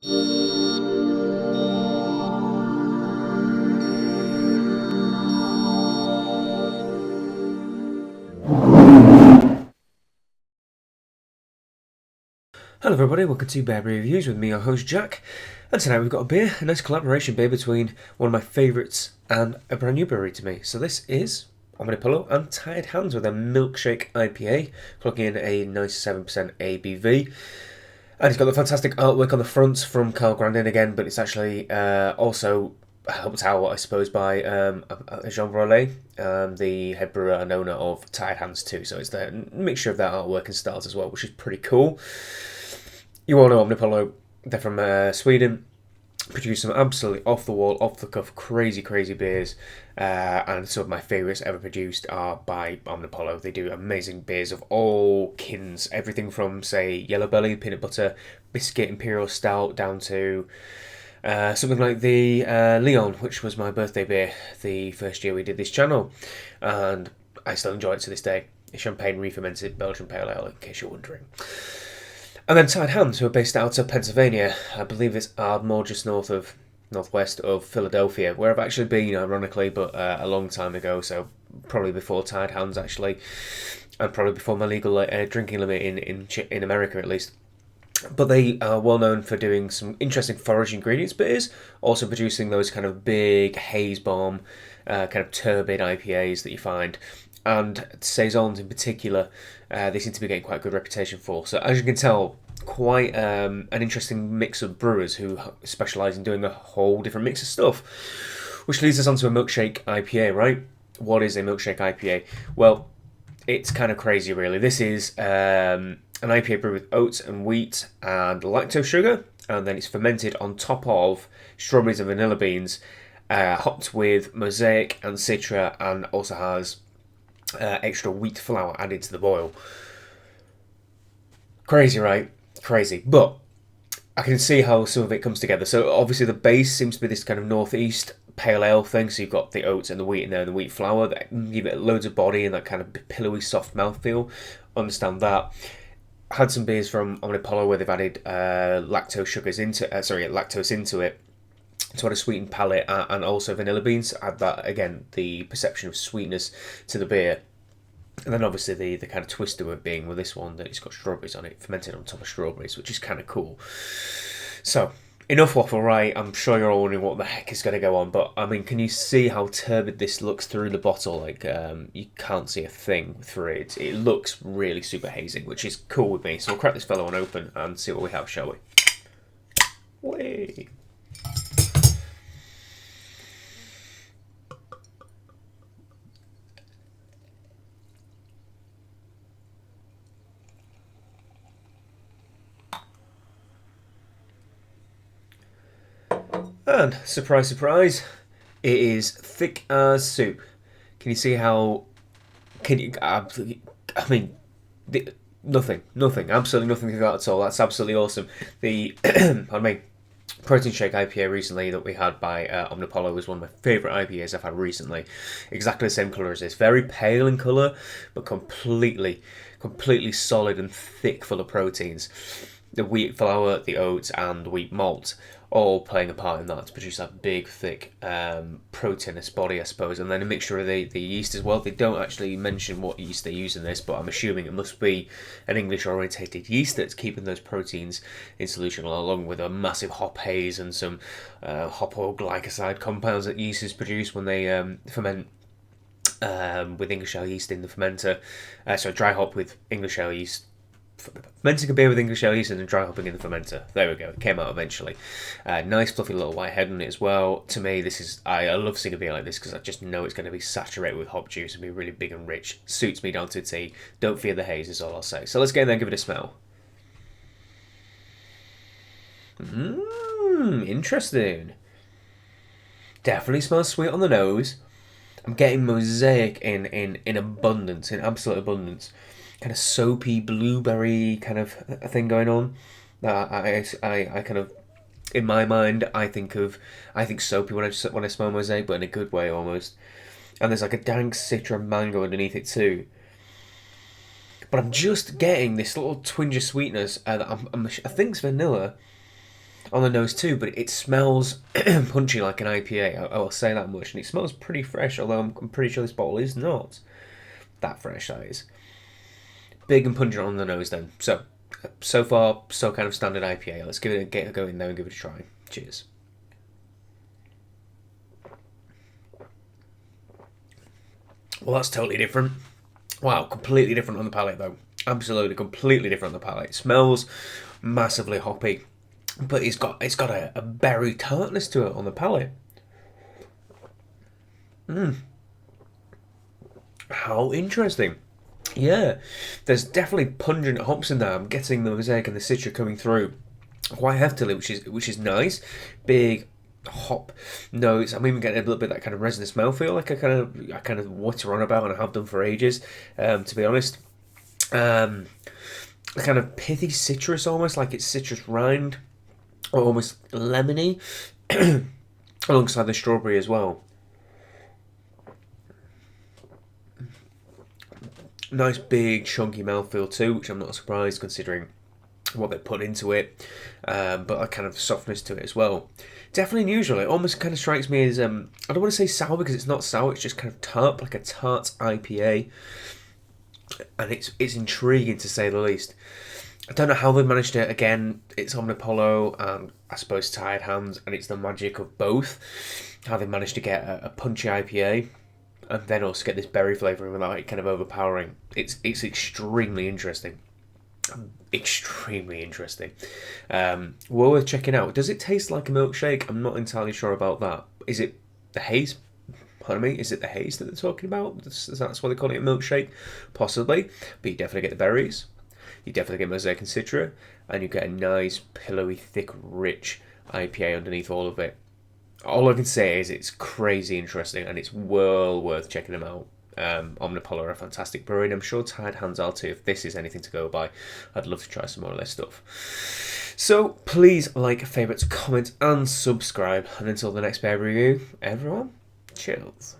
Hello everybody, welcome to Bear Reviews with me, your host Jack, and tonight we've got a beer, a nice collaboration beer between one of my favourites and a brand new brewery to me. So this is Omnipollo and Tired Hands with a Milkshake IPA, clocking in a 97% ABV. And it's got the fantastic artwork on the front from Carl Grandin again, but it's actually also helped out, I suppose, by Jean Brolé, the head brewer and owner of Tired Hands too. So it's the mixture of that artwork and styles as well, which is pretty cool. You all know Omnipollo, they're from Sweden, produce some absolutely off-the-wall, off-the-cuff, crazy beers, and some of my favourites ever produced are by Omnipollo. They do amazing beers of all kinds, everything from, say, Yellow Belly, Peanut Butter, Biscuit, Imperial Stout, down to something like the Leon, which was my birthday beer the first year we did this channel, and I still enjoy it to this day. Champagne re-fermented Belgian Pale Ale, in case you're wondering. And then Tired Hands, who are based out of Pennsylvania. I believe it's Ardmore, just northwest of Philadelphia, where I've actually been, ironically, but a long time ago, so probably before Tired Hands, actually, and probably before my legal drinking limit in America, at least. But they are well known for doing some interesting forage ingredients beers, also producing those kind of big haze bomb, kind of turbid IPAs that you find. And saisons in particular, they seem to be getting quite a good reputation for. So as you can tell, quite an interesting mix of brewers who specialise in doing a whole different mix of stuff. Which leads us on to a milkshake IPA, right? What is a milkshake IPA? Well, it's kind of crazy, really. This is an IPA brewed with oats and wheat and lactose sugar, and then it's fermented on top of strawberries and vanilla beans, hopped with mosaic and citra, and also has extra wheat flour added to the boil. Crazy, right? Crazy. But I can see how some of it comes together. So obviously the base seems to be this kind of northeast pale ale thing. So you've got the oats and the wheat in there and the wheat flour that give it loads of body and that kind of pillowy, soft mouthfeel. Understand that. Had some beers from Omnipollo where they've added lactose into it to add a sweetened palate, and also vanilla beans add that, again, the perception of sweetness to the beer. And then obviously the kind of twist to it being with this one that it's got strawberries on it, fermented on top of strawberries, which is kind of cool. So, enough waffle, right? I'm sure you're all wondering what the heck is going to go on, but I mean, can you see how turbid this looks through the bottle? Like, you can't see a thing through it. It looks really super hazy, which is cool with me. So we'll crack this fellow one open and see what we have, shall we? Way. And surprise, surprise, it is thick as soup. Can you see how? Can you? I mean, nothing, absolutely nothing to that at all. That's absolutely awesome. The, pardon me, protein shake IPA recently that we had by Omnipollo was one of my favourite IPAs I've had recently. Exactly the same colour as this, very pale in colour, but completely solid and thick, full of proteins. The wheat flour, the oats, and the wheat malt all playing a part in that to produce that big, thick, proteinous body, I suppose. And then a mixture of the yeast as well. They don't actually mention what yeast they use in this, but I'm assuming it must be an English-orientated yeast that's keeping those proteins in solution, along with a massive hop haze and some hop oil glycoside compounds that yeasts produce when they ferment with English ale yeast in the fermenter. So dry hop with English ale yeast. Fermenting a beer with English ale yeast and then dry hopping in the fermenter. There we go. It came out eventually. Nice fluffy little white head on it as well. To me, this is I love seeing a beer like this because I just know it's going to be saturated with hop juice and be really big and rich. Suits me down to a T. Don't fear the haze is all I'll say. So let's get in there and give it a smell. Interesting. Definitely smells sweet on the nose. I'm getting mosaic in abundance, in absolute abundance. Kind of soapy blueberry kind of a thing going on. I kind of, in my mind, I think soapy when I smell mosaic, but in a good way almost. And there's like a dank citra mango underneath it too. But I'm just getting this little twinge of sweetness that I think it's vanilla. on the nose too, but it smells punchy like an IPA. I will say that much, and it smells pretty fresh. Although I'm pretty sure this bottle is not that fresh. That is big and pungent on the nose. Then so far so kind of standard IPA. Let's get a go in there and give it a try. Cheers. Well, that's totally different. Wow, completely different on the palate though. Absolutely, completely different on the palate. It smells massively hoppy, but it's got a berry tartness to it on the palate. How interesting. Yeah, there's definitely pungent hops in there. I'm getting the mosaic and the citra coming through quite heftily, which is nice. Big hop notes. I'm even getting a little bit of that kind of resinous mouthfeel, like I kind of water on about, and I have done for ages. To be honest, a kind of pithy citrus, almost like it's citrus rind, or almost lemony, alongside the strawberry as well. Nice big chunky mouthfeel too, which I'm not surprised considering what they put into it, but a kind of softness to it as well. Definitely unusual. It almost kind of strikes me as I don't want to say sour because it's not sour. It's just kind of tart, like a tart IPA, and it's intriguing to say the least. I don't know how they managed it. Again, it's Omnipollo and I suppose Tired Hands, and it's the magic of both. How they managed to get a punchy IPA and then also get this berry flavour without it kind of overpowering. It's extremely interesting. Extremely interesting. Well worth checking out. Does it taste like a milkshake? I'm not entirely sure about that. Is it the haze? Pardon me, is it the haze that they're talking about? That's why they call it a milkshake? Possibly. But you definitely get the berries. You definitely get mosaic and citra. And you get a nice, pillowy, thick, rich IPA underneath all of it. All I can say is it's crazy interesting and it's well worth checking them out. Omnipollo are a fantastic brewery, and I'm sure Tired Hands are too. If this is anything to go by, I'd love to try some more of their stuff. So please like, favourite, comment, and subscribe. And until the next beer review, everyone, cheers.